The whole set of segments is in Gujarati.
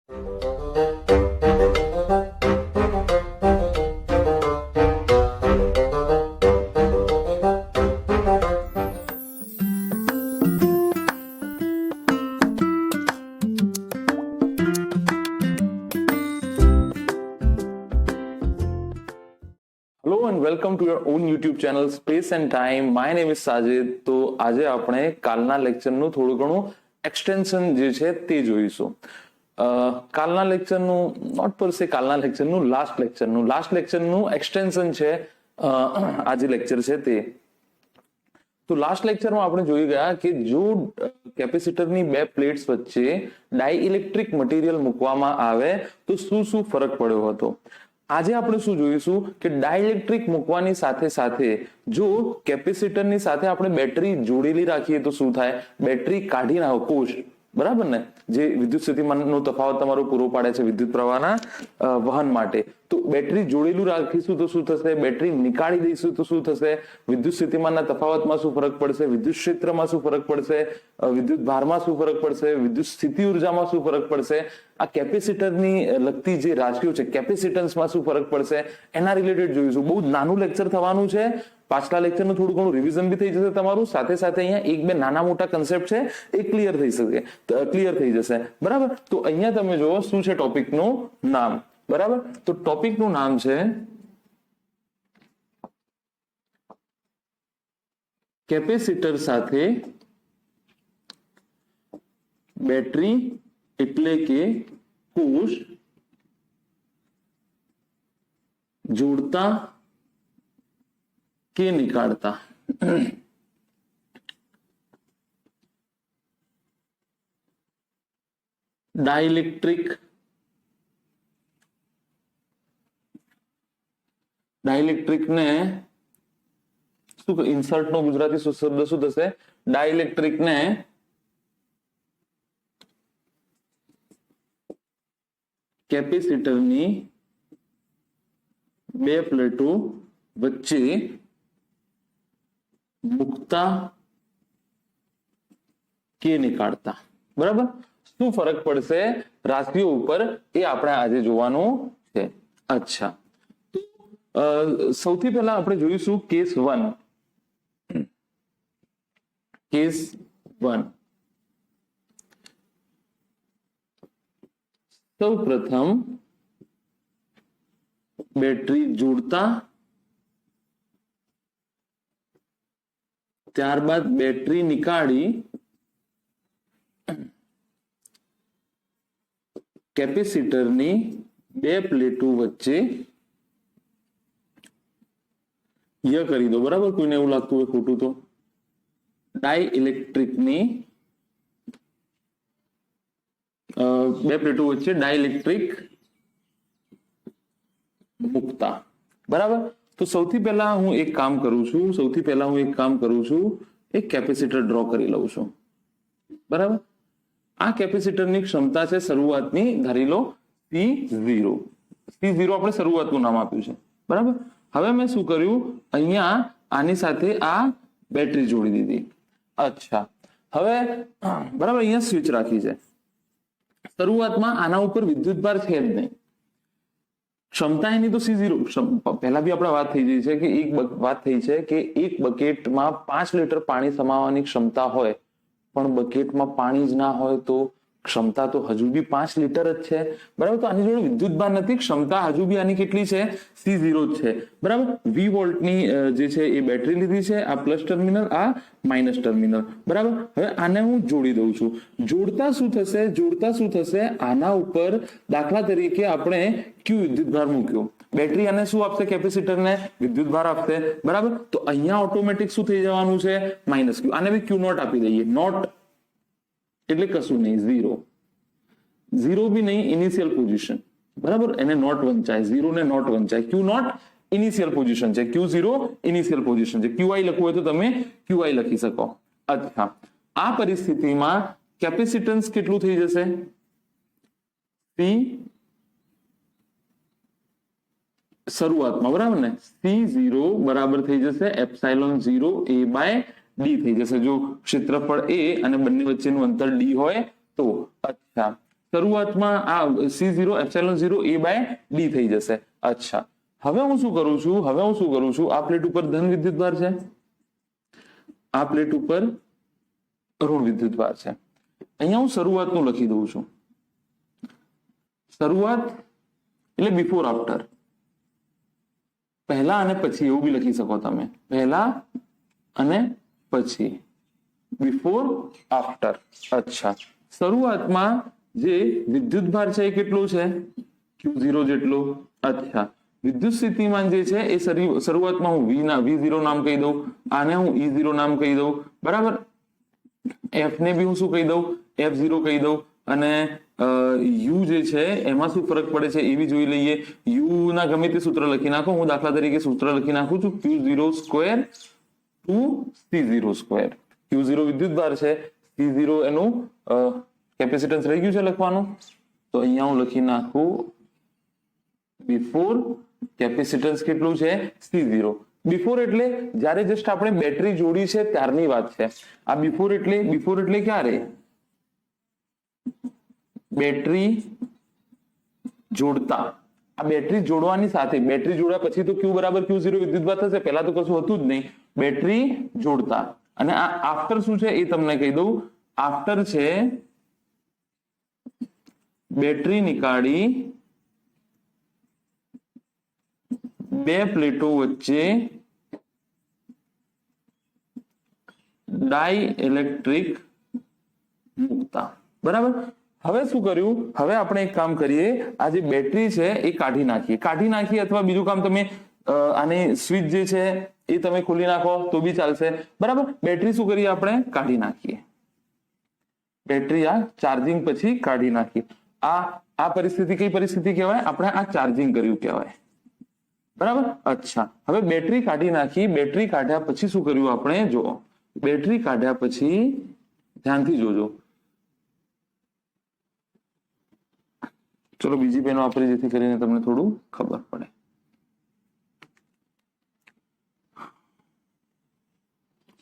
Hello and welcome to your own YouTube channel Space and Time. My name is Sajid. તો આજે આપણે કાલના લેક્ચરનું થોડું ઘણું એક્સટેન્શન જે છે તે જોઈશું. કાલના લેક્ચરનું નોટ પર સે કાલના લેક્ચરનું લાસ્ટ લેક્ચરનું એક્સટેન્શન છે આજે લેક્ચર છે તે. તો લાસ્ટ લેક્ચરમાં આપણે જોઈ ગયા કે જો કેપેસિટરની બે પ્લેટ્સ વચ્ચે ડાઇઇલેક્ટ્રિક મટીરિયલ મૂકવામાં આવે તો શું ફરક પડ્યો હતો. આજે આપણે શું જોઈશું કે ડાઇલેક્ટ્રિક મૂકવાની સાથે સાથે જો કેપેસિટરની સાથે આપણે બેટરી જોડેલી રાખીએ તો શું થાય, બેટરી કાઢી નાખો કોષ, બરાબર ને, જે વિદ્યુત સ્થિતિમાનનો તફાવત તમારો પૂરો પાડે છે વિદ્યુત પ્રવાહના વહન માટે. તો બેટરી જોડેલું રાખીશું તો શું થશે, બેટરી નીકાળી દઈશું તો શું થશે, વિદ્યુત સ્થિતિમાનના તફાવતમાં શું ફરક પડશે, વિદ્યુત ક્ષેત્રમાં શું ફરક પડશે, વિદ્યુત ભારમાં શું ફરક પડશે, વિદ્યુત સ્થિતિ ઉર્જામાં શું ફરક પડશે, આ કેપેસિટરની લગતી જે રાશિઓ છે કેપેસિટન્સમાં શું ફરક પડશે, એના રિલેટેડ જોઈશું. બહુ નાનું લેક્ચર થવાનું છે. પાછલા લેક્ચરનું થોડું ઘણું રિવિઝન બી થઈ જશે તમારું, સાથે સાથે અહીંયા એક બે નાના મોટા કન્સેપ્ટ છે એ ક્લિયર થઈ જશે, બરાબર. તો અહીંયા તમે જુઓ શું છે ટોપિકનું નામ, બરાબર. તો ટોપિકનું નામ છે કેપેસિટર સાથે બેટરી એટલે કે કોષ જોડતા કે નિકાળતા. ડાઇલેક્ટ્રિક ને શું ઇન્સર્ટ નો ગુજરાતી શબ્દ શું થશે, ડાઇલેક્ટ્રિક ને કેપેસિટરની બે પ્લેટો વચ્ચે મૂકતા કે નીકાળતા, બરાબર. શું ફરક પડશે રાશિઓ ઉપર એ આપણે આજે જોવાનું છે. અચ્છા, તો સૌથી પહેલા આપણે જોઈશું કેસ 1. સૌ પ્રથમ બેટરી જોડતા, ત્યારબાદ બેટરી નીકાળી કેપેસિટરની બે પ્લેટો વચ્ચે કરી દો, બરાબર. કોઈને એવું લાગતું હોય ખોટું તો ડાઇઇલેક્ટ્રિકની બે પ્લેટો વચ્ચે ડાઇઇલેક્ટ્રિક મૂકતા, બરાબર. તો સૌથી પહેલા હું એક કામ કરું છું, એક કેપેસિટર ડ્રો કરી લઉં છું, બરાબર. આ કેપેસિટરની ક્ષમતા છે શરૂઆતની, ધારી લો C0 આપણે શરૂઆતનું નામ આપ્યું છે, બરાબર. હવે મેં શું કર્યું, અહીંયા આની સાથે આ બેટરી જોડી દીધી. અચ્છા, હવે બરાબર અહીંયા સ્વિચ રાખી છે. શરૂઆતમાં આના ઉપર વિદ્યુતભાર છે જ નહીં, ક્ષમતા એની તો C0 પહેલા બી આપણે વાત થઈ છે કે એક બકેટમાં 5 લીટર પાણી સમાવવાની ક્ષમતા હોય, પણ બકેટમાં પાણી જ ના હોય તો ક્ષમતા તો હજુ બી 5 લીટર જ છે, બરાબર. તો આની જોડે વિદ્યુતભાર નથી, ક્ષમતા હજુ બી આની કેટલી છે, C0 જ છે, બરાબર. 20 વોલ્ટની જે છે એ બેટરી લીધી છે, આ પ્લસ ટર્મિનલ, આ માઇનસ ટર્મિનલ, બરાબર. હવે આને હું જોડી દઉં છું. જોડતા શું થશે, આના ઉપર દાખલા તરીકે આપણે ક્યુ વિદ્યુતભાર મૂક્યો, બેટરી આને શું આપશે, કેપેસિટરને વિદ્યુતભાર આપશે, બરાબર. તો અહીંયા ઓટોમેટિક શું થઈ જવાનું છે, માઇનસ ક્યુ. આને બી ક્યુ નોટ આપી દઈએ. નોટ એટલે કશું નહીં, 0 બી નહીં, ઇનિશિયલ પોઝિશન, બરાબર. એને નોટ વંચાય, 0 ને નોટ વંચાય. ક્યુ નોટ ઇનિશિયલ પોઝિશન છે, Q0 ઇનિશિયલ પોઝિશન છે. QI લખવું હોય તો તમે QI લખી શકો. અચ્છા, આ પરિસ્થિતિમાં કેપેસિટન્સ કેટલું થઈ જશે, C શરૂઆતમાં, બરાબર ને, C0 બરાબર થઈ જશે એપ્સાઇલોન 0 A બાય ડી થઈ જશે, જો ક્ષેત્રફળ A અને બંને વચ્ચેનું અંતર D હોય તો. અચ્છા, શરૂઆતમાં આ C0 epsilon 0 A by D થઈ જશે. અચ્છા, હવે હું શું કરું છું, આ પ્લેટ ઉપર ધન વિદ્યુતભાર છે, આ પ્લેટ ઉપર ઋણ વિદ્યુતભાર છે. અહીંયા હું શરૂઆતનું લખી દઉં છું. શરૂઆત એટલે બિફોર આફ્ટર, પહેલા અને પછી એવું બી લખી શકો તમે, પહેલા અને પછી, બિફોર આફ્ટર. અચ્છા, શરૂઆતમાં જે વિદ્યુતભાર છે એ કેટલો છે? Q0 જેટલો. અચ્છા, વિદ્યુત સ્થિતિમાન જે છે એ શરૂઆતમાં હું V0 નામ કહી દઉં, આને હું E0 નામ કહી દઉં, બરાબર. F ને બી હું શું કહી દઉં? F0 કહી દઉં. અને U જે છે એમાં શું ફરક પડે છે એ બી જોઈ લઈએ. U ના ગમે તે સૂત્ર લખી નાખો. હું દાખલા તરીકે સૂત્ર લખી નાખું છું, Q0 square two C0 square. Q0 વિદ્યુતભાર છે, C0 એનું કેપેસિટન્સ રહી ગયું છે લખવાનું, તો અહીંયા હું લખી નાખું બિફોર કેપેસિટન્સ કેટલું છે? C0. બિફોર એટલે જ્યારે જસ્ટ આપણે બેટરી જોડી છે ત્યારની વાત છે. આ બિફોર એટલે ક્યારે? બેટરી જોડતા, આ બેટરી જોડવાની સાથે, બેટરી જોડ્યા પછી તો Q બરાબર Q0 વિદ્યુતભાર થશે, પહેલા તો કશું હતું જ નહીં. બેટરી જોડતા. અને આ આફ્ટર શું છે એ તમને કહી દઉં. આફ્ટર છે બેટરી નીકાળી બે પ્લેટો વચ્ચે ડાઇલેક્ટ્રિક મૂકતા, બરાબર. હવે શું કર્યું? હવે આપણે એક કામ કરીએ, આ જે બેટરી છે એ કાઢી નાખીએ, અથવા બીજું કામ તમે આની સ્વિચ જે છે એ તમે ખોલી નાખો તો બી ચાલશે, બરાબર. બેટરી શું કરીએ? આપણે કાઢી નાખીએ. બેટરી આ ચાર્જિંગ પછી કાઢી નાખીએ. આ પરિસ્થિતિ કઈ પરિસ્થિતિ કહેવાય? આપણે આ ચાર્જિંગ કર્યું કહેવાય, બરાબર. અચ્છા, હવે બેટરી કાઢી નાખી. બેટરી કાઢ્યા પછી શું કર્યું આપણે? જો બેટરી કાઢ્યા પછી ધ્યાનથી જોજો. ચલો બીજી પેન વાપરી, જેથી કરીને તમને થોડું ખબર પડે.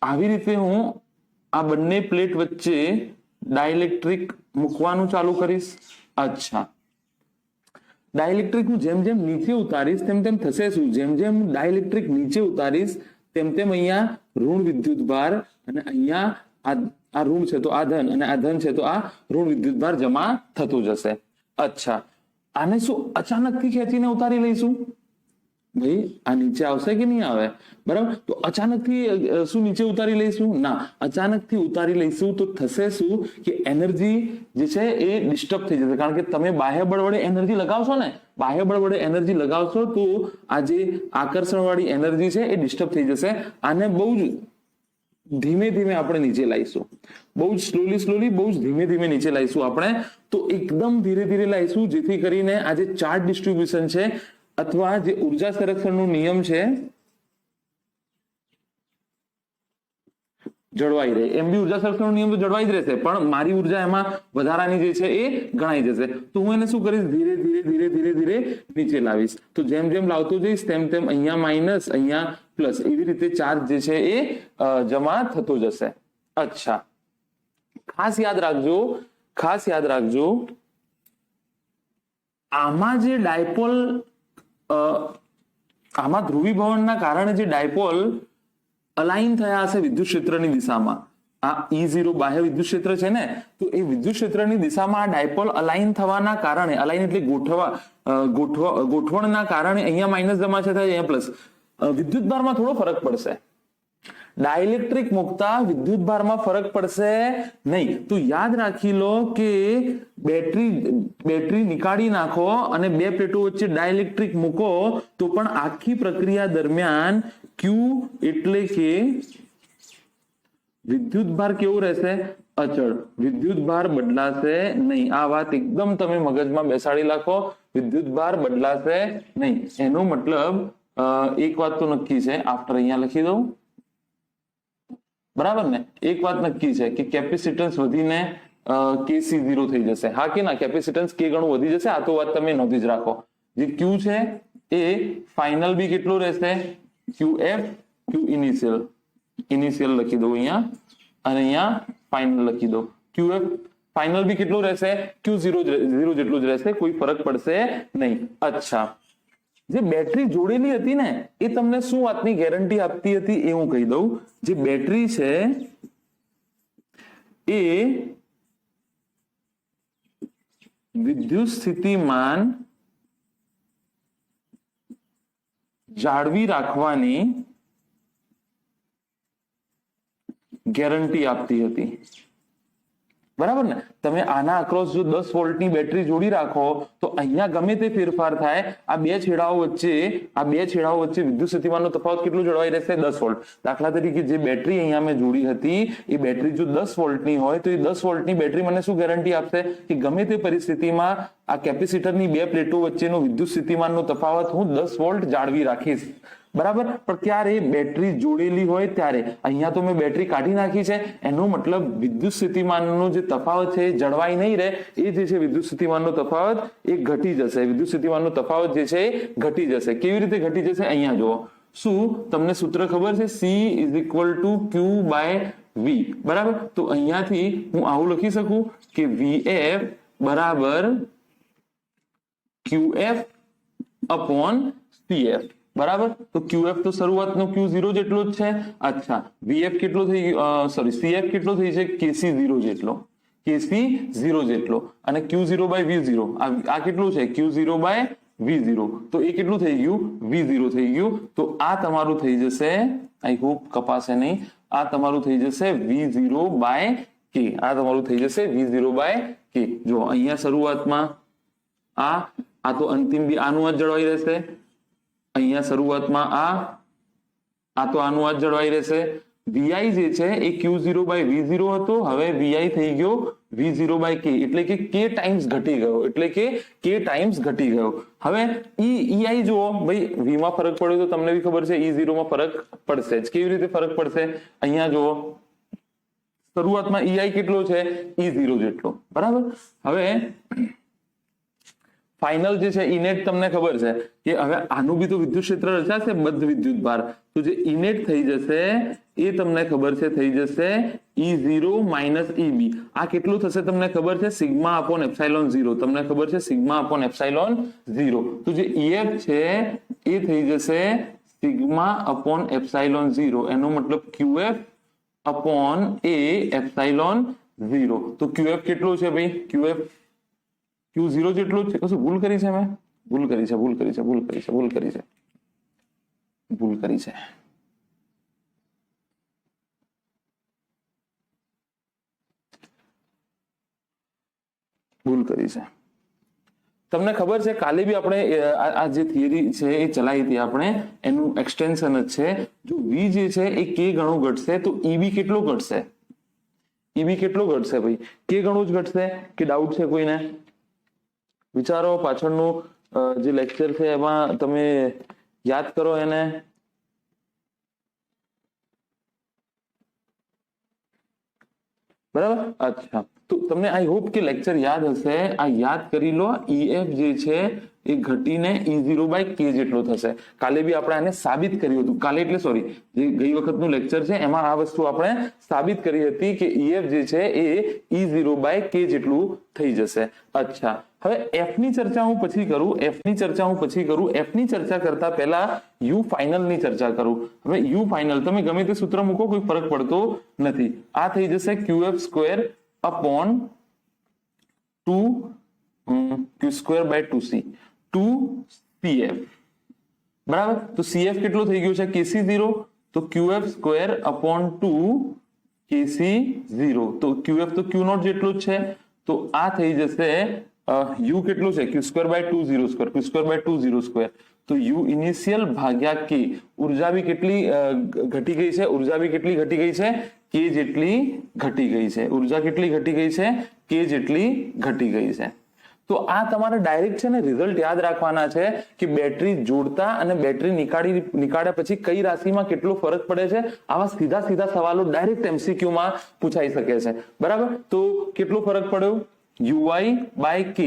આવી રીતે હું આ બંને પ્લેટ વચ્ચે ડાઇલેક્ટ્રિક મૂકવાનું ચાલુ કરીશ. અચ્છા, ડાઇલેક્ટ્રિક હું જેમ જેમ નીચે ઉતારીશ તેમ તેમ થશે શું? જેમ જેમ ડાઇલેક્ટ્રિક નીચે ઉતારીશ તેમ તેમ અહીંયા ઋણ વિદ્યુતભાર, અને અહીંયા આ ઋણ છે તો આ ધન, અને આ ધન છે તો આ ઋણ વિદ્યુતભાર જમા થતો જશે. અચ્છા, આને શું અચાનકથી ખેંચીને ઉતારી લઈશું? ભાઈ આ નીચે આવશે કે નહીં આવે? બરાબર. તો અચાનકથી શું નીચે ઉતારી લઈશું? ના, અચાનકથી ઉતારી લઈશું તો થશે શું કે એનર્જી જે છે એ ડિસ્ટર્બ થઈ જશે. કારણ કે તમે બાહ્ય બળ વડે એનર્જી લગાવશો ને, બાહ્ય બળ વડે એનર્જી લગાવશો તો આ જે આકર્ષણ વાળી એનર્જી છે એ ડિસ્ટર્બ થઈ જશે. આને બહુ જ ધીમે ધીમે આપણે નીચે લાવીશું, બહુ જ સ્લોલી, બહુ જ ધીમે ધીમે નીચે લાવીશું આપણે. તો એકદમ ધીરે ધીરે લાવીશું, જેથી કરીને આ જે ચાર્જ ડિસ્ટ્રીબ્યુશન છે અથવા જે ઉર્જા સંરક્ષણનો નિયમ છે જળવાઈ રહે. એમ બી ઉર્જા સંરક્ષણનો નિયમ તો જળવાઈ જ રહેશે, પણ મારી ઉર્જા એમાં વધારાની જે છે એ ગણાઈ જશે. તો હું એને શું કરીશ? ધીરે ધીરે નીચે લાવીશ. તો જેમ જેમ લાવતો જઈશ તેમ તેમ અહીંયા માઇનસ, અહીંયા પ્લસ, એવી રીતે ચાર્જ જે છે એ જમા થતો જશે. અચ્છા, ખાસ યાદ રાખજો આમાં જે ડાયપોલ, આમાં ધ્રુવીભવનના કારણે જે ડાયપોલ અલાઇન થયા હશે વિદ્યુત ક્ષેત્રની દિશામાં, આ E0 બાહ્ય વિદ્યુત ક્ષેત્ર છે ને, તો એ વિદ્યુત ક્ષેત્રની દિશામાં આ ડાયપોલ અલાઇન થવાના કારણે, અલાઇન એટલે ગોઠવણના કારણે અહીંયા માઇનસ જમા છે, અહીંયા પ્લસ. વિદ્યુતભારમાં થોડો ફરક પડશે. ડાઇલેક્ટ્રિક મુકતા વિદ્યુતભારમાં ફરક પડશે નહીં. તો યાદ રાખી લો કે બેટરી નીકાળી નાખો અને બે પ્લેટો વચ્ચે ડાઇલેક્ટ્રિક મૂકો તો પણ આખી પ્રક્રિયા દરમિયાન Q એટલે કે વિદ્યુતભાર કેવો રહેશે? અચળ. વિદ્યુતભાર બદલાશે નહીં. આ વાત એકદમ તમે મગજમાં બેસાડી રાખો, વિદ્યુતભાર બદલાશે નહીં. એનો મતલબ એક વાત તો નક્કી છે, આફ્ટર અહીંયા લખી દઉં, બરાબર ને? એક વાત નક્કી છે કે કેપેસિટન્સ વધીને KC0 થઈ જશે. હા કે ના? કેપેસિટન્સ K ગણું વધી જશે. આ તો વાત તમે નોંધી જ રાખો. જે Q છે એ ફાઇનલ બી કેટલો રહેશે? QF, Q ઇનિશિયલ લખી દઉં અહીંયા, અને અહીંયા ફાઇનલ લખી દઉં. QF फाइनल भी કેટલું રહેશે Q0 જેટલું જ રહેશે, કોઈ ફરક પડશે નહીં. અચ્છા, જે બેટરી જોડેલી હતી ને એ તમને શું વાતની ગેરંટી આપતી હતી એ હું કહી દઉં. જે બેટરી છે એ વિદ્યુત સ્થિતિમાન જાળવી રાખવાની ગેરંટી આપતી હતી. બરાબર ને? તમે આના અક્રોસ જો 10 વોલ્ટની બેટરી જોડી રાખો તો અહીંયા ગમે તે ફેરફાર થાય, આ બે છેડાઓ વચ્ચે વિદ્યુત સ્થિતિમાનનો તફાવત કેટલો જળવાઈ રહેશે? 10 વોલ્ટ. દાખલા તરીકે જે બેટરી અહીંયા મેં જોડી હતી એ બેટરી જો 10 વોલ્ટની હોય તો એ 10 વોલ્ટની બેટરી મને શું ગેરંટી આપશે કે ગમે તે પરિસ્થિતિમાં આ કેપેસિટરની બે પ્લેટો વચ્ચેનો વિદ્યુત સ્થિતિમાનનો તફાવત હું 10 વોલ્ટ જાળવી રાખીશ. બરાબર? પણ ક્યારે? બેટરી જોડેલી હોય ત્યારે. અહીંયા તો મેં બેટરી કાઢી નાખી છે, એનો મતલબ વિદ્યુત સ્થિતિમાનનો જે તફાવત છે એ જળવાઈ નહીં રહે. એ જે છે વિદ્યુત સ્થિતિમાનનો તફાવત એ ઘટી જશે. વિદ્યુત સ્થિતિમાનનો તફાવત જે છે એ ઘટી જશે. કેવી રીતે ઘટી જશે? અહીંયા જુઓ. શું તમને સૂત્ર ખબર છે? C = Q / V. બરાબર? તો અહીંયાથી હું આવું લખી શકું કે VF બરાબર QF upon CF. બરાબર? તો QF તો શરૂઆતનો Q0 જેટલો જ છે. અચ્છા, VF કેટલો થઈ CF કેટલો થઈ છે? KC0 જેટલો. અને Q0/V0 આ કેટલું છે? Q0/V0. તો એ કેટલું થઈ ગયું? V0 થઈ ગયું. તો આ તમારું થઈ જશે, આઈ હોપ કપાશે નહીં, આ તમારું થઈ જશે V0/K. આ તમારું થઈ જશે V0/K. જો અહીંયા શરૂઆતમાં આ તો અંતિમ બી આનું જ જળવાઈ રહેશે. અહીંયા શરૂઆતમાં આ તો આનું જ જળવાઈ રહેશે. Vi જે છે એ Q0/V0 હતો, હવે Vi થઈ ગયો V0/K, એટલે કે K ટાઈમ્સ ઘટી ગયો. હવે EI જુઓ ભાઈ, V માં ફરક પડ્યો તો તમને બી ખબર છે E0 માં ફરક પડશે જ. કેવી રીતે ફરક પડશે? અહીંયા જુઓ, શરૂઆતમાં EI કેટલો છે? E0 જેટલો. બરાબર? હવે ફાઇનલ જે છે ઇનેટ તમને ખબર છે કે હવે આનું બી તો વિદ્યુત ક્ષેત્ર રચાશે, બદ્ધ વિદ્યુત ભાર. તો જે ઇનેટ થઈ જશે એ તમને ખબર છે થઈ જશે E0 - EB. આ કેટલું થશે તમને ખબર છે? σ/ε0. તમને ખબર છે σ/ε0. તો જે EF છે એ થઈ જશે σ/ε0. એનો મતલબ QF upon A/ε0. તો QF કેટલો છે ભાઈ? QF Q0 જેટલો જ છે. કશું ભૂલ કરી છે? મેં ભૂલ કરી છે. ભૂલ કરી છે. તમને ખબર છે કાલે બી આપણે આ જે થિયરી છે એ ચલાવી હતી આપણે, એનું એક્સટેન્શન જ છે. જો V જે છે એ K ગણો ઘટશે તો EB કેટલો ઘટશે? ભાઈ K ગણો જ ઘટશે કે ડાઉટ છે કોઈને? વિચારો, પાછળનું જે લેક્ચર છે એમાં તમે યાદ કરો એને. બરાબર? અચ્છા, તો તમને આઈ હોપ કે લેક્ચર યાદ હશે. આ યાદ કરી લો. EF જે છે એ ઘટીને E0/K જેટલો થશે. કાલે બી આપણે આને સાબિત કર્યું હતું. કાલે એટલે સોરી, જે ગઈ વખતનું લેક્ચર છે એમાં આ વસ્તુ આપણે સાબિત કરી હતી કે EF જે છે એ E0/K જેટલું થઈ જશે. અચ્છા, હવે F ની ચર્ચા હું પછી કરું. F ની ચર્ચા કરતા પહેલા U ફાઇનલ ની ચર્ચા કરું. હવે U ફાઇનલ તમે ગમે તે સૂત્ર મૂકો, કોઈ ફરક પડતો નથી. આ થઈ જશે QF² upon 2Q²/2C 2CF. બરાબર? તો CF કેટલો થઈ ગયો છે? KC0. તો QF² upon 2KC0. તો QF તો Q0 જેટલો જ છે. તો આ થઈ જશે U કેટલું છે? Q²/202. તો U ઇનિશિયલ ભાગ્યા K. ઉર્જા બી કેટલી ઘટી ગઈ છે? K જેટલી ઘટી ગઈ છે. ઉર્જા કેટલી ઘટી ગઈ છે? K જેટલી ઘટી ગઈ છે. તો આ તમારે ડાયરેક્ટ છે ને રિઝલ્ટ યાદ રાખવાના છે કે બેટરી જોડતા અને બેટરી નીકાળ્યા પછી કઈ રાશિમાં કેટલો ફરક પડે છે. આવા સીધા સવાલો ડાયરેક્ટ MCQ માં પૂછાઈ શકે છે. બરાબર? તો કેટલો ફરક પડ્યો? UI/K.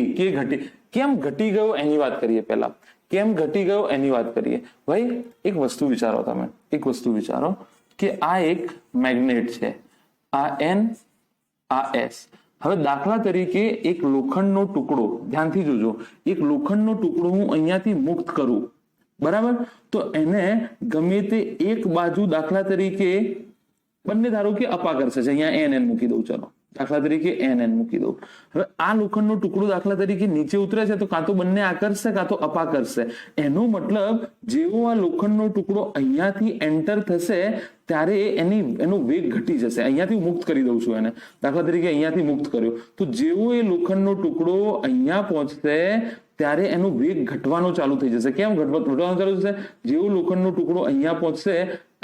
કેમ ઘટી ગયો એની વાત કરીએ. પહેલા કેમ ઘટી ગયો એની વાત કરીએ. ભાઈ એક વસ્તુ વિચારો, તમે એક વસ્તુ વિચારો કે આ એક મેગ્નેટ છે, આ N, આ S. હવે દાખલા તરીકે એક લોખંડનો ટુકડો, ધ્યાનથી જોજો, એક લોખંડનો ટુકડો હું અહીંયાથી મુક્ત કરું, બરાબર, તો એને ગમે તે એક બાજુ, દાખલા તરીકે બંને ધારો કે અપાકર્ષે છે, અહીંયા NN મૂકી દઉં, ચલો દાખલા તરીકે NN મૂકી દઉં. હવે આ લોખંડનો ટુકડો દાખલા તરીકે નીચે ઉતરે છે તો કાં તો બંને આકર્ષશે કાં તો અપાકર્ષશે. એનો મતલબ જેવો આ લોખંડનો ટુકડો અહીંયાથી એન્ટર થશે ત્યારે એનો વેગ ઘટી જશે. અહીંયાથી મુક્ત કરી દઉં છું એને, દાખલા તરીકે અહીંયાથી મુક્ત કર્યો, તો જેવો એ લોખંડનો ટુકડો અહીંયા પહોંચશે ત્યારે એનો વેગ ઘટવાનો ચાલુ થઈ જશે. કેમ ઘટવાનો ચાલુ થશે? જેવો લોખંડનો ટુકડો અહીંયા પહોંચશે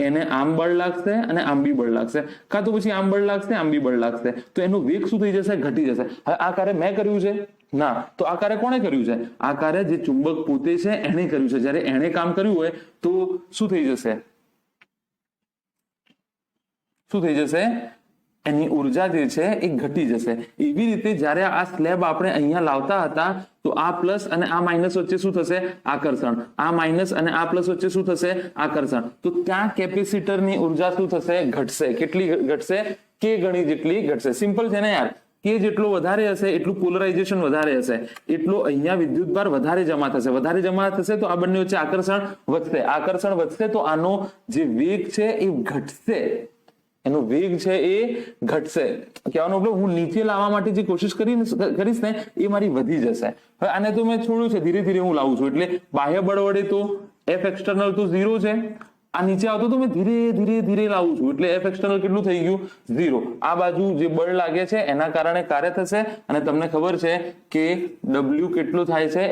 એને આમ બળ લાગશે અને આમ બી બળ લાગશે, કાં તો પછી આમ બળ લાગશે આમ બી બળ લાગશે, તો એનો વેગ શું થઈ જશે? ઘટી જશે. હવે આ કાર્ય મેં કર્યું છે? ના. તો આ કાર્ય કોણે કર્યું છે? આ કાર્ય જે ચુંબક પોતે છે એણે કર્યું છે. જ્યારે એણે કામ કર્યું હોય તો શું થઈ જશે? શું થઈ જશે? એની ઉર્જા જે છે એ ઘટી જશે. એવી રીતે જ્યારે આ સ્લેબ આપણે અહીંયા લાવતા હતા તો આ પ્લસ અને આ માઇનસ વચ્ચે શું થશે? આકર્ષણ. આ માઇનસ અને આ પ્લસ વચ્ચે શું થશે? આકર્ષણ. તો ત્યાં કેપેસિટરની ઉર્જા શું થશે? ઘટશે. કેટલી ઘટશે? કે ગણી જેટલી ઘટશે. સિમ્પલ છે ને યાર. કે જેટલો વધારે હશે એટલું પોલરાઇઝેશન વધારે હશે, એટલો અહીંયા વિદ્યુતભાર વધારે જમા થશે. વધારે જમા થશે તો આ બંને વચ્ચે આકર્ષણ વધશે. આકર્ષણ વધશે તો આનો જે વેગ છે એ ઘટશે. એનો વેગ છે એ ઘટશે. કહેવાનો મતલબ હું નીચે લાવવા માટે જે કોશિશ કરીશ ને એ મારી વધી જશે. હવે આને તો મેં છોડ્યું છે, ધીરે ધીરે હું લાવું છું, એટલે બાહ્ય બળ વડે તો F external તો 0 છે. આ નીચે આવતો તો મેં ધીરે ધીરે ધીરે લાવું છું, એટલે F external કેટલું થઈ ગયું? 0. આ બાજુ જે બળ લાગે છે એના કારણે કાર્ય થશે. અને તમને ખબર છે કે W કેટલું થાય છે?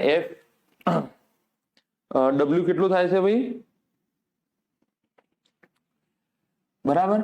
W કેટલું થાય છે ભાઈ? બરાબર.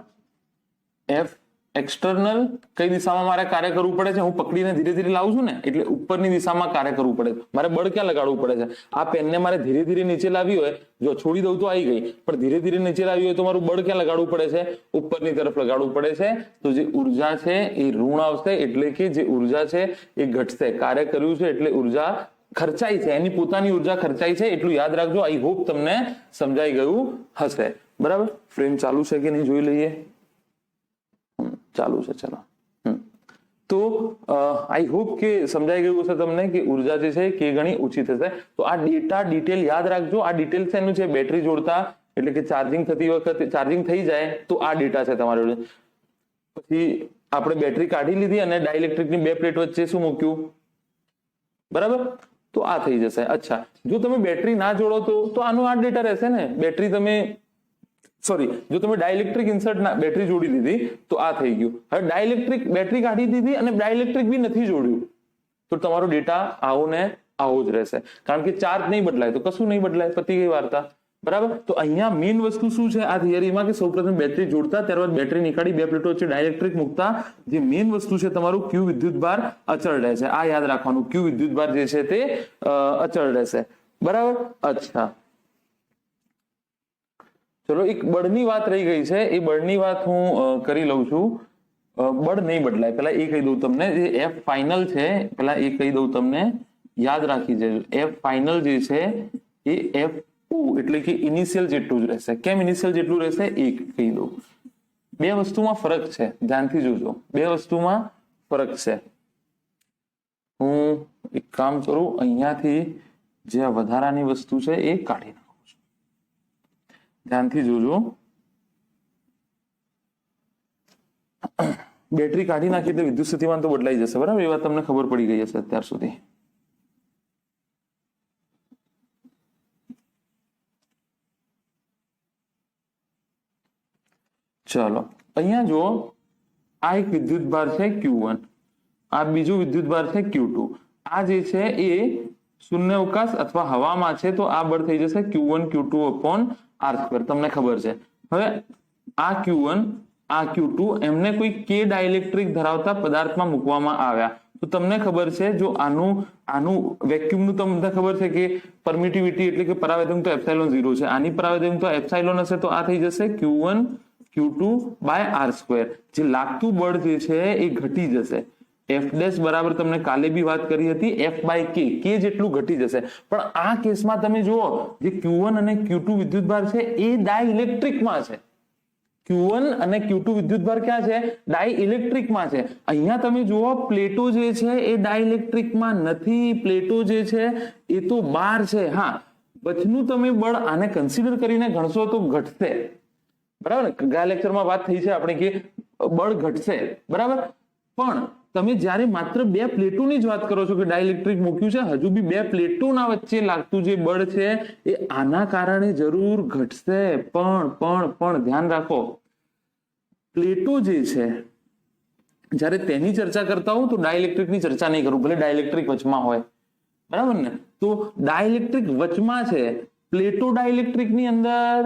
F એક્સટર્નલ કઈ દિશામાં મારે કાર્ય કરવું પડે છે? હું પકડીને ધીરે ધીરે લાવું છું ને, એટલે ઉપરની દિશામાં કાર્ય કરવું પડે છે. મારે બળ ક્યાં લગાડવું પડે છે? આ પેનને મારે ધીરે ધીરે નીચે લાવી હોય, જો છોડી દઉં તો આવી ગઈ, પણ ધીરે ધીરે નીચે લાવી હોય તો મારું બળ ક્યાં લગાડવું પડે છે? ઉપરની તરફ લગાડવું પડે છે. તો જે ઉર્જા છે એ ઋણ આવશે, એટલે કે જે ઉર્જા છે એ ઘટશે. કાર્ય કર્યું છે એટલે ઉર્જા ખર્ચાઈ છે, એની પોતાની ઉર્જા ખર્ચાઈ છે, એટલું યાદ રાખજો. આઈ હોપ તમને સમજાઈ ગયું હશે. બરાબર. ફ્રેમ ચાલુ છે કે નહીં જોઈ લઈએ. ચાલુ છે. ચલો. તો આઈ હોપ કે સમજાઈ ગયું હશે તમને કે ઉર્જા જે છે કે ગણી ઓછી થશે. તો આ ડેટા ડિટેલ યાદ રાખજો. આ ડિટેલ શેનું છે? બેટરી જોડતા, એટલે કે ચાર્જિંગ થતી વખતે ચાર્જિંગ થઈ જાય તો આ ડેટા છે તમારી જોડે. પછી આપણે બેટરી કાઢી લીધી અને ડાઇલેક્ટ્રિકની બે પ્લેટ વચ્ચે શું મૂક્યું? બરાબર. તો આ થઈ જશે. અચ્છા, જો તમે બેટરી ના જોડો તો આનો આ ડેટા રહેશે ને. બેટરી તમે જો તમે ડાઇલેક્ટ્રિક ઇન્સર્ટ બેટરી જોડી દીધી તો આ થઈ ગયું. હવે ડાઇલેક્ટ્રિક બેટરી કાઢી દીધી અને ડાઇલેક્ટ્રિક બી નથી જોડ્યું તો તમારો ડેટા આવો ને આવો જ રહેશે, કારણ કે ચાર્જ નહીં બદલાય તો કશું નહીં બદલાય. પતી ગઈ વાર્તા. બરાબર. તો અહીંયા મેઇન વસ્તુ શું છે આ થિયરીમાં? કે સૌપ્રથમ બેટરી જોડતા, ત્યારબાદ બેટરી નીકાળી બે પ્લેટો વચ્ચે ડાઇલેક્ટ્રિક મૂકતા. જે મેઇન વસ્તુ છે તમારું ક્યુ વિદ્યુતભાર અચળ રહેશે. આ યાદ રાખવાનું, ક્યુ વિદ્યુતભાર જે છે તે અચળ રહેશે. બરાબર. અચ્છા, ચલો એક બળની વાત રહી ગઈ છે, એ બળની વાત હું કરી લઉં છું. બળ નહીં બદલાય. પેલા એ કહી દઉં તમને, જે F ફાઇનલ છે પેલા એ કહી દઉં તમને, યાદ રાખી જજો. F ફાઇનલ જે છે એ F2 એટલે કે ઇનિશિયલ જેટલું જ રહેશે. કેમ ઇનિશિયલ જેટલું રહેશે? એક કહી દઉં. બે વસ્તુમાં ફરક છે, ધ્યાનથી જોજો. બે વસ્તુમાં ફરક છે. હું એક કામ કરું, અહીંયાથી જે આ વધારાની વસ્તુ છે એ કાઢી નાખું. ધ્યાનથી જોજો. બેટરી કાઢી નાખી એટલે વિદ્યુત સ્થિતિમાન તો બદલાઈ જશે. બરાબર. એ વાત તમને ખબર પડી ગઈ હશે અત્યાર સુધી. ચલો અહીંયા જો, આ એક વિદ્યુતભાર છે Q1, આ બીજું વિદ્યુતભાર છે Q2. આ જે છે એ શૂન્ય અવકાશ અથવા હવામાં છે તો આ બળ થઈ જશે Q1 Q2 upon R². તમને ખબર છે. હવે આ Q1 આ Q2 એમને કોઈ કે ડાઇલેક્ટ્રિક ધરાવતા પદાર્થમાં મૂકવામાં આવ્યા તો તમને ખબર છે જો આનું વેક્યુમનું તમને ખબર છે કે પરમિટિવિટી એટલે કે પરાવૈદ્યુમ તો એપ્સિલોન 0 છે. આની પરાવૈદ્યુમ તો એપ્સિલોન હશે તો આ થઈ જશે Q1 Q2 by R². જે લાગતું બળ જે છે એ ઘટી જશે. F ડેશ બરાબર તમને કાલે બી વાત કરી હતી F by K, K જેટલું ઘટી જશે. પણ આ કેસમાં તમે જુઓ જે Q1 અને Q2 વિદ્યુતભાર છે એ ડાઇલેક્ટ્રિકમાં છે. Q1 અને Q2 વિદ્યુતભાર ક્યાં છે? ડાઇઇલેક્ટ્રિકમાં છે. અહીંયા તમે જુઓ પ્લેટો જે છે એ ડાઇઇલેક્ટ્રિકમાં નથી, પ્લેટો જે છે એ તો બહાર છે. હા, વચનું તમે બળ આને કન્સિડર કરીને ગણશો તો ઘટશે, બરાબર ને? ગયા લેક્ચરમાં વાત થઈ છે આપણે કે બળ ઘટશે, બરાબર. પણ તમે જ્યારે માત્ર બે પ્લેટોની જ વાત કરો છો કે ડાઇલેક્ટ્રિક મૂક્યું છે, હજુ બી બે પ્લેટોના વચ્ચે લાગતું જે બળ છે એ આના કારણે જરૂર ઘટશે. પણ ધ્યાન રાખો, પ્લેટો જે છે જ્યારે તેની ચર્ચા કરતા હોઉં તો ડાઇલેક્ટ્રિકની ચર્ચા નહીં કરું, ભલે ડાઇલેક્ટ્રિક વચમાં હોય, બરાબર ને? તો ડાઇલેક્ટ્રિક વચમાં છે, પ્લેટો ડાઇલેક્ટ્રિકની અંદર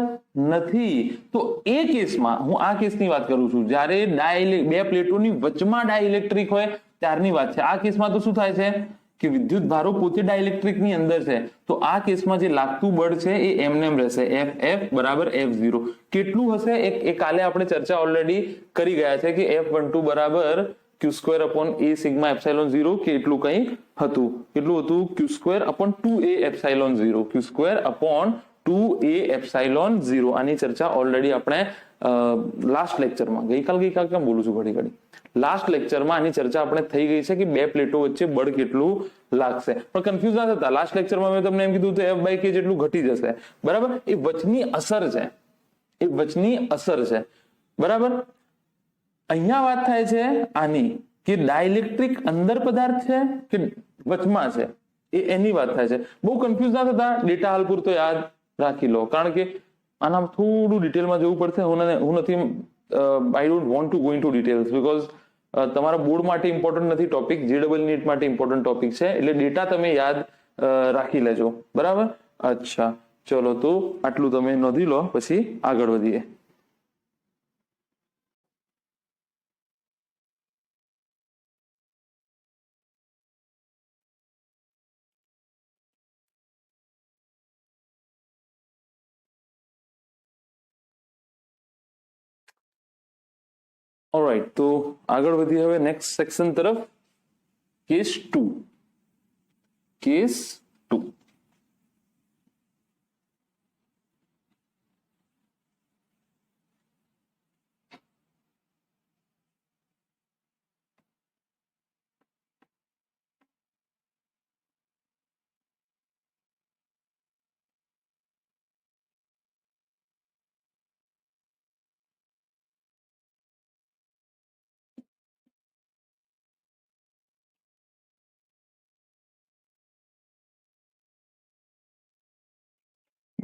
નથી. તો એ કેસમાં હું આ કેસની વાત કરું છું, જ્યારે બે પ્લેટોની વચમાં ડાઇલેક્ટ્રિક હોય ત્યારની વાત છે. આ કેસમાં તો શું થાય છે કે વિદ્યુત ભારો પોતે ડાઇલેક્ટ્રિકની અંદર છે, તો આ કેસમાં જે લાગતું બળ છે એ એમનેમ રહેશે, F બરાબર F0. કેટલું હશે એ કાલે આપણે ચર્ચા ઓલરેડી કરી ગયા છે કે F12 બરાબર Q2/A સિગ્મા એપ્સાઇલોન 0 કે એટલું કંઈક હતું. કેટલું હતું? Q2/2A epsilon 0, Q2/2A epsilon 0. આની ચર્ચા ઓલરેડી આપણે લાસ્ટ લેક્ચરમાં, ગઈકાલ કેમ બોલું છું ઘડી લાસ્ટ લેક્ચરમાં આની ચર્ચા આપણે થઈ ગઈ છે કે બે પ્લેટો વચ્ચે બળ કેટલું લાગશે. પણ કન્ફ્યુઝ ના થતા, લાસ્ટ લેક્ચરમાં મેં તમને એમ કીધું તો F/K જેટલું ઘટી જશે, બરાબર. એ વચની અસર છે, એ વચની અસર છે, બરાબર. અહીંયા વાત થાય છે આની કે ડાઇલેક્ટ્રિક અંદર પદાર્થ છે કે વચમાં છે, એની વાત થાય છે. બહુ કન્ફ્યુઝ ના થતા, ડેટા હાલ પૂરતો યાદ રાખી લો, કારણ કે આના થોડું ડિટેલમાં જવું પડશે. હું નથી, I don't want to go into details because તમારા બોર્ડ માટે ઇમ્પોર્ટન્ટ નથી ટોપિક, JEE નીટ માટે ઇમ્પોર્ટન્ટ ટોપિક છે, એટલે ડેટા તમે યાદ રાખી લેજો, બરાબર. અચ્છા, ચલો તો આટલું તમે નોંધી લો, પછી આગળ વધીએ. ઓલરાઈટ, તો આગળ વધીએ હવે નેક્સ્ટ સેક્શન તરફ. કેસ 2.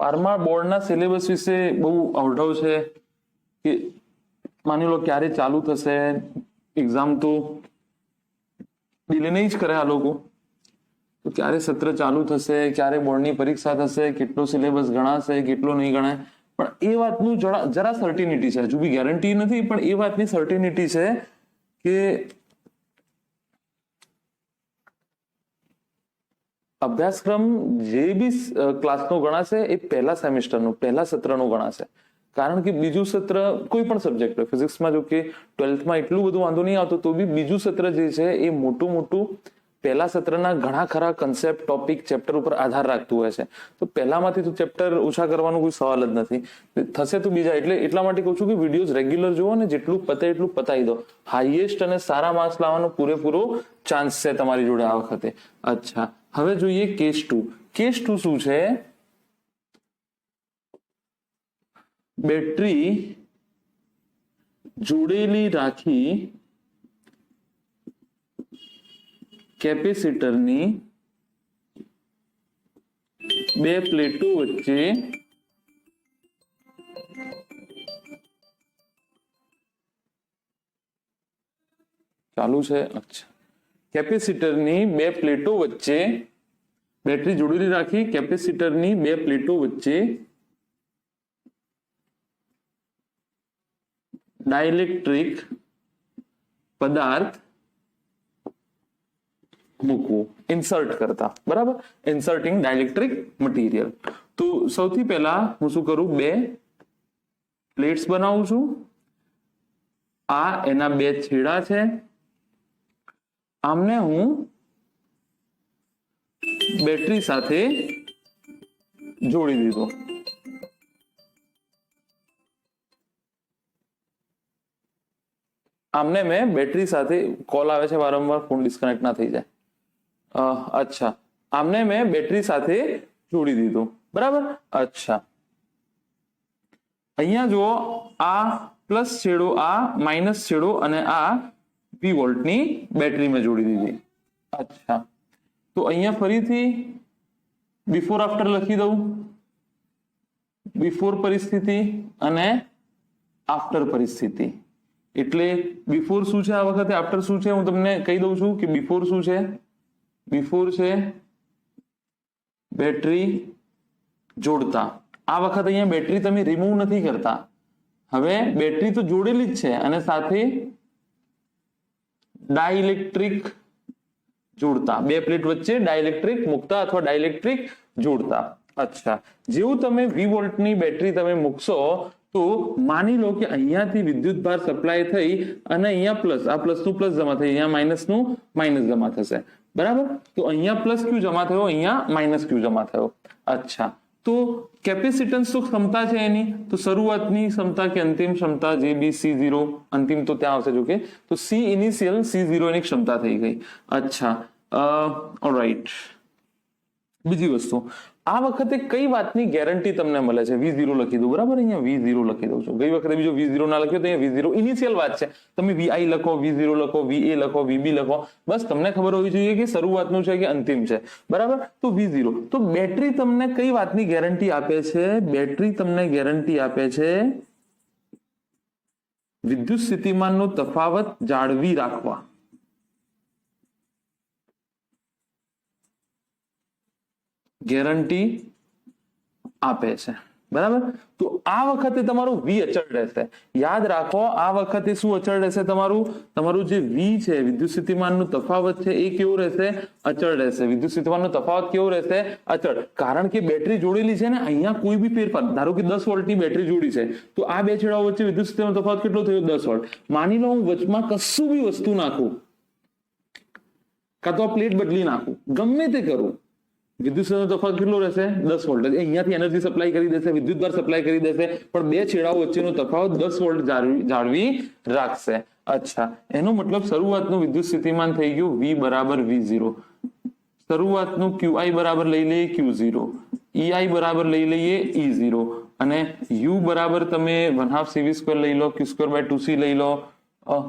બારમા બોર્ડના સિલેબસ વિશે બહુ અવઢવ છે કે માની લો ક્યારે ચાલુ થશે એક્ઝામ, તો ડિલે નહીં જ કરે આ લોકો. તો ક્યારે સત્ર ચાલુ થશે, ક્યારે બોર્ડની પરીક્ષા થશે, કેટલો સિલેબસ ગણાશે, કેટલો નહીં ગણાય, પણ એ વાતનું જરા સર્ટિનિટી છે. હજુ બી ગેરંટી નથી, પણ એ વાતની સર્ટિનિટી છે કે અભ્યાસક્રમ જે બી ક્લાસનો ગણાશે એ પહેલા સેમિસ્ટરનું, પહેલા સત્રનું ગણાશે. કારણ કે બીજું સત્ર કોઈ પણ સબ્જેક્ટ હોય, ફિઝિક્સમાં જો કે 12થમાં એટલું બધું વાંધો નહીં આવતો, તો બી બીજું સત્ર જે છે એ મોટું પહેલા સત્રના ઘણા ખરા કન્સેપ્ટ, ટોપિક, ચેપ્ટર ઉપર આધાર રાખતું હોય છે. તો પહેલામાંથી તો ચેપ્ટર ઓછા કરવાનો કોઈ સવાલ જ નથી. થશે તો બીજા, એટલા માટે કહું છું કે વિડીયોઝ રેગ્યુલર જુઓ ને જેટલું પતે એટલું પતાવી દો. હાઈએસ્ટ અને સારા માર્ક્સ લાવવાનો પૂરેપૂરો ચાન્સ છે તમારી જોડે આ વખતે. અચ્છા, હવે જોઈએ કેસ 2. કેસ 2 શું છે? બેટરી જોડેલી રાખી કેપેસિટરની બે પ્લેટો વચ્ચે ચાલુ છે. અચ્છા, કેપેસિટરની બે પ્લેટો વચ્ચે, બેટરી જોડેલી રાખી કેપેસિટરની બે પ્લેટો વચ્ચે ડાઇલેક્ટ્રિક પદાર્થ મૂકવું, ઇન્સર્ટ કરતા, બરાબર. ઇન્સર્ટિંગ ડાઇલેક્ટ્રિક મટીરિયલ. તો સૌથી પહેલા હું શું કરું, બે પ્લેટ્સ બનાવું છું. આ એના બે છેડા છે, આમને હું બેટરી સાથે જોડી દીધો. આમને મેં બેટરી સાથે કોલ આવે છે વારંવાર, ફોન ડિસ્કનેક્ટ ના થઈ જાય. અચ્છા, આમને મેં બેટરી સાથે જોડી દીધું, બરાબર. અચ્છા, અહીંયા જુઓ, આ પ્લસ છેડો, આ માઇનસ છેડો, અને આ વી વોલ્ટની બેટરી મેં જોડી દીધી. અચ્છા, તો અહીંયા ફરીથી બિફોર આફ્ટર લખી દઉં. બિફોર પરિસ્થિતિ અને આફ્ટર પરિસ્થિતિ. એટલે બિફોર શું છે આ વખતે, આફ્ટર શું છે, હું તમને કહી દઉં છું કે બિફોર શું છે. બિફોર છે બેટરી જોડતા. આ વખતે અહીંયા બેટરી તમે રિમૂવ નથી કરતા. હવે બેટરી તો જોડેલી જ છે અને સાથે ડાઇલેક્ટ્રિક જોડતા, બે પ્લેટ વચ્ચે ડાઇલેક્ટ્રિક મૂકતા અથવા ડાઇલેક્ટ્રિક જોડતા. અચ્છા, જેવું તમે વી વોલ્ટની બેટરી તમે મૂકશો તો માની લો કે અહીંયાથી વિદ્યુત ભાર સપ્લાય થઈ અને અહીંયા પ્લસ, આ પ્લસ નું પ્લસ જમા થઈ, અહીંયા માઇનસ નું માઇનસ જમા થશે, બરાબર. તો અહીંયા પ્લસ ક્યુ જમા થયો, અહીંયા માઇનસ ક્યુ જમા થયો. અચ્છા, તો કેપેસિટન્સ તો ક્ષમતા છે એની, તો શરૂઆતની ક્ષમતા કે અંતિમ ક્ષમતા જે બી C0, અંતિમ તો ત્યાં આવશે જો કે, તો C ઇનિશિયલ C0 એની ક્ષમતા થઈ ગઈ. અચ્છા, ઓલરાઈટ. બીજી વસ્તુ, આ વખતે કઈ વાતની ગેરંટી તમને મળે છે? V0 લખી દઉં, બરાબર. અહીંયા V0 લખી દઉં છું. ગઈ વખતે બીજો V0 ના લખ્યો તો અહીંયા V0 ઇનિશિયલ વાત છે. તમે VI લખો, V0 લખો, VA લખો, VB લખો, બસ તમને ખબર હોવી જોઈએ કે શરૂઆતનું છે કે અંતિમ છે, બરાબર. તો V0. તો બેટરી તમને કઈ વાતની ગેરંટી આપે છે? બેટરી તમને ગેરંટી આપે છે વિદ્યુત સ્થિતિમાનનો તફાવત જાળવી રાખવા. ગેરંટી આપે છે, બરાબર. તો આ વખતે તમારું V અચળ રહેશે. યાદ રાખો, આ વખતે શું અચળ રહેશે? તમારું જે V છે, વિદ્યુત સ્થિતિમાનનો તફાવત છે, એ કેવો રહેશે? અચળ રહેશે. વિદ્યુત સ્થિતિમાનનો તફાવત કેવો રહેશે? અચળ. કારણ કે બેટરી જોડેલી છે ને, અહીંયા કોઈ બી ફેરફાર, ધારો કે 10 વોલ્ટની બેટરી જોડી છે, તો આ બે છેડાઓ વચ્ચે વિદ્યુત સ્થિતિમાનનો તફાવત કેટલો થયો? 10 વોલ્ટ. માની લો હું વચમાં કશું બી વસ્તુ નાખું, કાં તો આ પ્લેટ બદલી નાખું, ગમે તે કરું, વિદ્યુત સ્થિતિમાનનો તફાવત કેટલો રહેશે? 10 વોલ્ટ. અહીંયાથી એનર્જી સપ્લાય કરી દેશે, વિદ્યુત ભાર સપ્લાય કરી દેશે, પણ બે છેડાઓ વચ્ચેનો તફાવત 10 વોલ્ટ જાળવી રાખશે. અચ્છા, એનો મતલબ શરૂઆતનું વિદ્યુત સ્થિતિમાન થઈ ગયું V બરાબર V0. શરૂઆતનું QI બરાબર લઈ લઈએ Q0, EI બરાબર લઈ લઈએ E0, અને U બરાબર તમે 1/2 CV² લઈ લો, Q²/2C લઈ લો,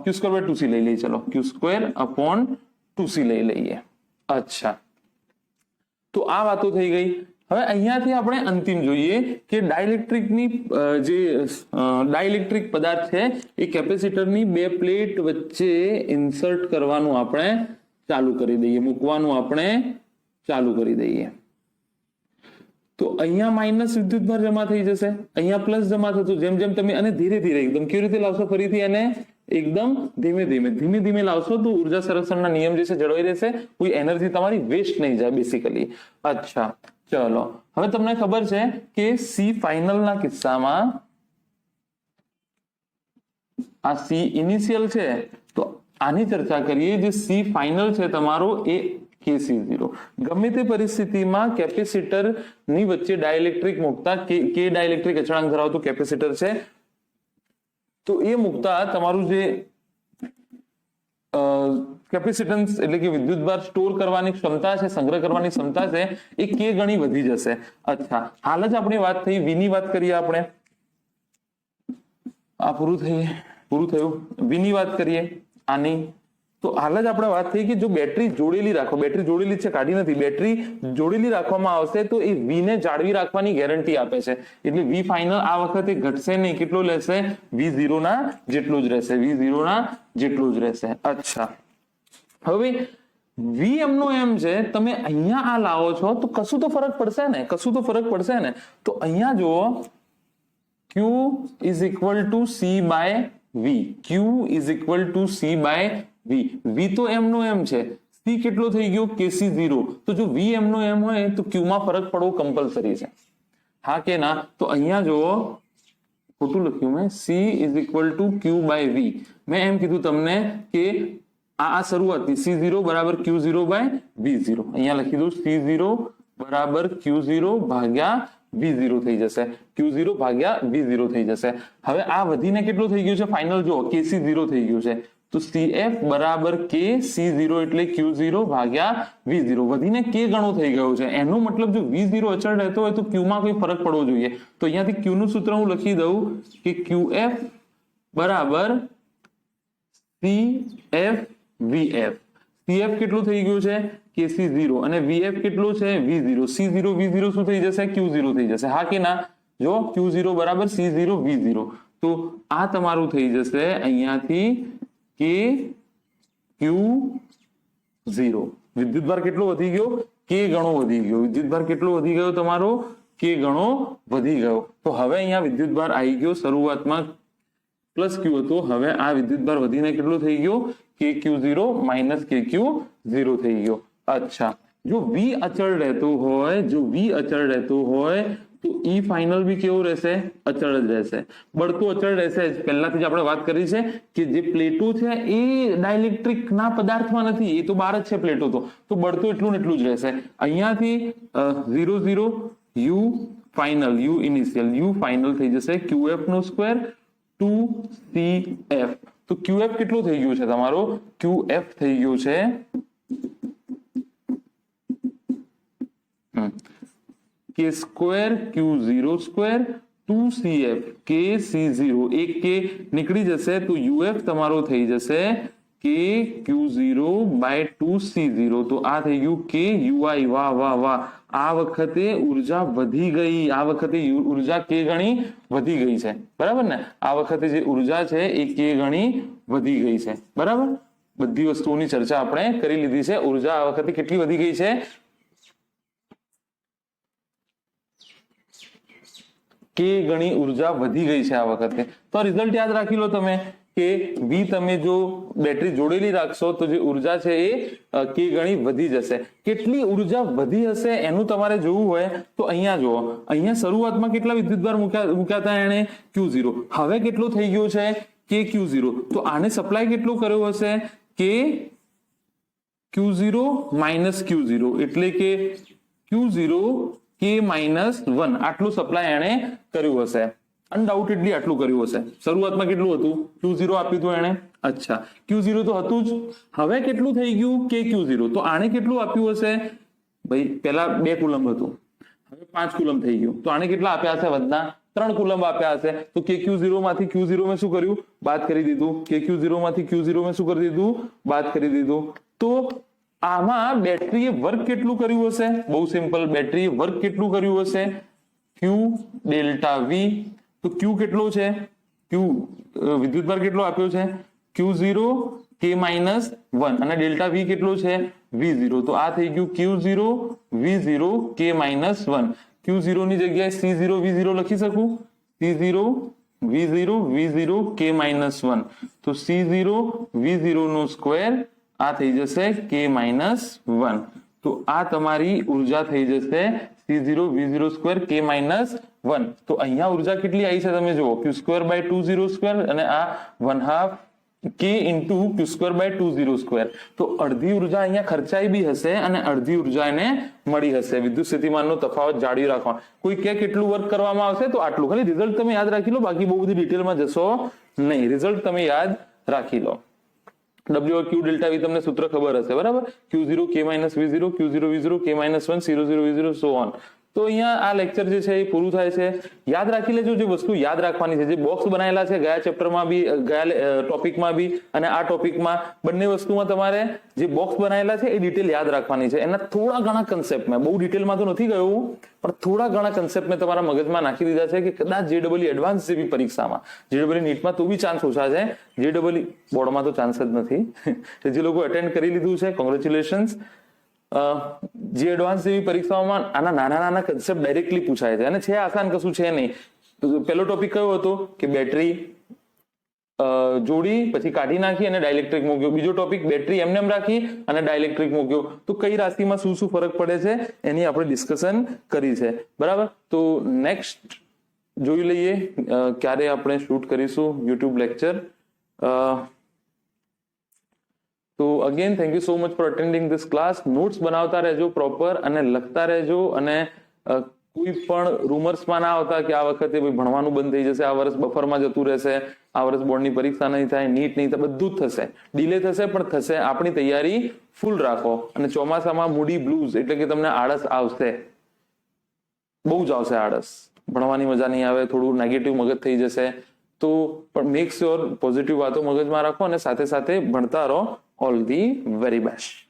Q²/2C લઈ લઈએ, ચલો Q²/2C લઈ લઈએ. અચ્છા, તો આ વાતો થઈ ગઈ. હવે અહીંયાથી આપણે અંતિમ જોઈએ કે ડાઇલેક્ટ્રિકની જે ડાઇલેક્ટ્રિક પદાર્થ છે એ કેપેસિટરની બે પ્લેટ વચ્ચે ઇન્સર્ટ કરવાનું આપણે ચાલુ કરી દઈએ, મૂકવાનું આપણે ચાલુ કરી દઈએ. તો અહીંયા માઇનસ વિદ્યુત ભાર જમા થઈ જશે, અહીંયા પ્લસ જમા થતું. જેમ જેમ તમે અને ધીરે ધીરે એકદમ કેવી રીતે લાવશો? ફરીથી એને એકદમ ધીમે ધીમે લાવશો તો ઉર્જા સંરક્ષણના નિયમ જે છે જળવાઈ રહેશે, કોઈ એનર્જી તમારી વેસ્ટ નહીં જાય બેસિકલી. અચ્છા, ચલો, હવે તમને ખબર છે કે સી ફાઇનલ ના કિસ્સામાં આ સી ઇનિશિયલ છે, તો આની ચર્ચા કરીએ. જે સી ફાઇનલ છે તમારો એ KC0. ગમે તે પરિસ્થિતિમાં કેપેસિટર ની વચ્ચે ડાઇલેક્ટ્રિક મૂકતા, કે ડાઇલેક્ટ્રિક અચળાંક ધરાવતું કેપેસિટર છે, તો એ મૂકતા તમારું જે કેપેસિટન્સ એટલે કે વિદ્યુત ભાર સ્ટોર કરવાની ક્ષમતા છે, સંગ્રહ કરવાની ક્ષમતા છે, એ K ગણી વધી જશે. અચ્છા, હાલ જ આપણી વાત થઈ, V ની વાત કરીએ આપણે. આ પૂરું થયું. V ની વાત કરીએ આની. તો હાલ જ આપણે વાત થઈ કે જો બેટરી જોડેલી રાખો, બેટરી જોડેલી છે, કાઢી નથી, બેટરી જોડેલી રાખવામાં આવશે તો એ V ને જાળવી રાખવાની ગેરંટી આપે છે. એટલે V ફાઇનલ આ વખતે ઘટશે નહીં. કેટલો લેશે? V0 ના જેટલું જ રહેશે, V0 ના જેટલું જ રહેશે. અચ્છા, હવે V એમનો એમ છે, તમે અહીંયા આ લાવો છો તો કશું તો ફરક પડશે ને, તો અહીંયા જુઓ Q is equal to C by V. Q is equal to C by V. V તો એમનો એમ છે, C કેટલો થઈ ગયો? KC0. તો જો V એમનો એમ હોય તો Q માં ફરક પડવો કમ્પલસરી છે, હા કે ના? તો અહીંયા જુઓ, ખોટું લખ્યું મેં, C is equal to Q by V. મેં એમ કીધું તમને કે આ શરૂઆતની C0 બરાબર Q0 by V0. અહીંયા લખી દઉં, C0 બરાબર Q0 ભાગ્યા V0 થઈ જશે, Q0 ભાગ્યા V0 થઈ જશે. હવે આ વધીને કેટલો થઈ ગયું છે ફાઇનલ? જો KC0 થઈ ગયું છે. તો CF બરાબર K C0 એટલે Q0 ભાગ્યા V0 વધીને K ગણો થઈ ગયો છે. એનો મતલબ જો V0 અચળ રહેતો હોય તો Q માં કોઈ ફરક પડવો જોઈએ. તો અહીંયાથી Q નું સૂત્ર હું લખી દઉં કે QF બરાબર CF VF. CF કેટલું થઈ ગયું છે KC0 અને VF કેટલું છે V0. C0 V0 શું થઈ જશે Q0 થઈ જશે. હા કે ના? જો Q0 બરાબર C0 V0. તો આ તમારું થઈ જશે અહીંયાથી કે Q0. વિદ્યુતભાર કેટલો વધી ગયો K ગણો વધી ગયો. વિદ્યુતભાર કેટલો વધી ગયો તમારો K ગણો વધી ગયો. તો હવે અહીંયા વિદ્યુતભાર આવી ગયો શરૂઆતમાં પ્લસ Q હતો, હવે આ વિદ્યુતભાર વધીને કેટલો થઈ ગયો KQ0 માઇનસ KQ0 થઈ ગયો. અચ્છા, જો V અચળ રહેતો હોય, જો V અચળ રહેતો હોય તો E ફાઇનલ બી કેવો રહેશે અચળ જ રહેશે. બળ તો અચળ રહેશે જ. પહેલાથી જ આપણે વાત કરી છે કે જે પ્લેટો છે એ ડાઇલેક્ટ્રિક ના પદાર્થમાં નથી, એ તો બહાર જ છે પ્લેટો. તો બળ તો એટલું ને એટલું જ રહેશે. અહીંયાથી 0 0 U final, U initial, U final થઈ જશે QF નો સ્ક્વેર 2CF. તો QF કેટલો થઈ ગયો છે તમારો? QF થઈ ગયો છે K square Q0 square 2CF KC0. એક K નીકળી જશે તો UF તમારો થઈ જશે K Q0 બાય 2C0. તો આ થઈ ગયું K UI. વાહ વાહ વાહ, આ વખતે ઉર્જા વધી ગઈ. આ વખતે ઉર્જા K ગણી વધી ગઈ છે, બરાબર ને? આ વખતે જે ઉર્જા છે એ K ગણી વધી ગઈ છે, બરાબર? બધી વસ્તુઓની ચર્ચા આપણે કરી લીધી છે. ઉર્જા આ વખતે કેટલી વધી ગઈ છે? K ગણી ઉર્જા વધી ગઈ છે આ વખતે. તો રિઝલ્ટ યાદ રાખી લો તમે કે V તમે જો બેટરી જોડેલી રાખશો તો જે ઉર્જા છે એ K ગણી વધી જશે. કેટલી ઉર્જા વધી હશે એનું તમારે જોવું હોય તો અહીંયા જુઓ. અહીંયા શરૂઆતમાં કેટલા વિદ્યુતભાર મૂક્યા હતા એને? Q0. હવે કેટલો થઈ ગયો છે K Q0. તો આને સપ્લાય કેટલો કર્યો હશે? K Q0 માઇનસ Q0 એટલે કે Q0 K માઇનસ 1 આટલું સપ્લાય એને કર્યું હશે. અનડાઉટેડલી આટલું કર્યું હશે. શરૂઆતમાં કેટલું હતું? Q0 આપ્યું હતું એને. અચ્છા, Q0 તો હતું જ. હવે કેટલું થઈ ગયું K Q0. તો આને કેટલું આપ્યું હશે? ભાઈ પહેલા 2 કુલમ હતું, હવે 5 કુલમ થઈ ગયું. તો આને કેટલા આપ્યા હશે? વધના 3 કુલમ આપ્યા હશે. તો K Q0 માંથી Q0 મેં શું કર્યું? બાદ કરી દીધું. K Q0 માંથી Q0 મેં શું કરી દીધું? બાદ કરી દીધું. તો આમાં બેટરીએ વર્ક કેટલું કર્યું હશે? બહુ સિમ્પલ, બેટરીએ વર્ક કેટલું કર્યું હશે? Q delta V. તો Q કેટલો છે? Q વિદ્યુતભાર કેટલો આપ્યો છે? Q0 K માઇનસ 1 અને ડેલ્ટા V કેટલો છે? V0. તો આ થઈ ગયું Q0 V0 K minus 1. Q0 ની જગ્યાએ C0 V0 લખી શકું? C0 V0 V0 K minus 1. તો C0 V0 નો સ્ક્વેર આ થઈ જશે K માઇનસ 1. તો આ તમારી ઉર્જા થઈ જશે C0 V0 square K minus 1. તો અહીંયા ઉર્જા કેટલી આવી છે તમે જુઓ, Q સ્ક્વેર બાય 2 સ્ક્વેર અને આ 1/2 K into Q square by 2 square. તો અડધી ઉર્જા અહીંયા ખર્ચાઈ બી હશે અને અડધી ઉર્જા એને મળી હશે. વિદ્યુત સ્થિતિમાનનો તફાવત જાળવી રાખવા. કોઈ કે કેટલું વર્ક કરવામાં આવશે તો આટલું. ખાલી રિઝલ્ટ તમે યાદ રાખી લો, બાકી બહુ બધી ડિટેલમાં જશો નહીં. રિઝલ્ટ તમે યાદ રાખી લો. W Q ડેલ્ટા V તમને સૂત્ર ખબર હશે, બરાબર? Q0 K minus V0 Q0 V0 K minus 1 0 V0 so on. તો અહીંયા આ લેક્ચર જે છે એ પૂરું થાય છે. યાદ રાખી લેજો જે વસ્તુ યાદ રાખવાની છે. જે બોક્સ બનાવેલા છે ગયા ચેપ્ટરમાં બી, ગયા ટોપિકમાં બી અને આ ટોપિકમાં, બંને વસ્તુમાં તમારે જે બોક્સ બનાવેલા છે એ ડિટેલ યાદ રાખવાની છે. એના થોડા ઘણા કન્સેપ્ટ મેં, બહુ ડિટેલમાં તો નથી ગયું, પણ થોડા ઘણા કન્સેપ્ટ મેં તમારા મગજમાં નાખી દીધા છે કે કદાચ JEE એડવાન્સ જેવી પરીક્ષામાં, JEE નીટમાં તો બી ચાન્સ ઓછા છે, JEE બોર્ડમાં તો ચાન્સ જ નથી. જે લોકો અટેન્ડ કરી લીધું છે કોંગ્રેચ્યુલેશન્સ. જે એડવાન્સ જેવી પરીક્ષાઓમાં આના નાના નાના કન્સેપ્ટ ડાયરેક્ટલી પૂછાય છે અને છે આસાન, કશું છે નહીં. પહેલો ટોપિક કયો હતો કે બેટરી જોડી પછી કાઢી નાખી અને ડાઇલેક્ટ્રિક મૂક્યો. બીજો ટોપિક બેટરી એમને એમ રાખી અને ડાઇલેક્ટ્રિક મૂક્યો. તો કઈ રાશિમાં શું શું ફરક પડે છે એની આપણે ડિસ્કશન કરી છે, બરાબર? તો નેક્સ્ટ જોઈ લઈએ ક્યારે આપણે શૂટ કરીશું યુટ્યુબ લેક્ચર. તો again thank you so much for attending this class. Notes બનાવતા રહેજો પ્રોપર અને લખતા રહેજો અને કોઈ પણ રૂમર્સમાં ના આવતા કે આ વખતે ભાઈ ભણવાનું બંધ થઈ જશે, આ વર્ષ બફરમાં જતું રહેશે, આ વર્ષ બોર્ડની પરીક્ષા નહીં થાય, નીટ નહીં થાય, બધું જ થશે. ડિલે થશે પણ થશે. આપણી તૈયારી ફૂલ રાખો. અને ચોમાસામાં મૂડી બ્લુઝ એટલે કે તમને આળસ આવશે, બહુ જ આવશે આળસ, ભણવાની મજા નહીં આવે, થોડું નેગેટિવ મગજ થઈ જશે. તો પણ મેક શ્યોર પોઝિટિવ વાતો મગજમાં રાખો અને સાથે સાથે ભણતા રહો. All the very best.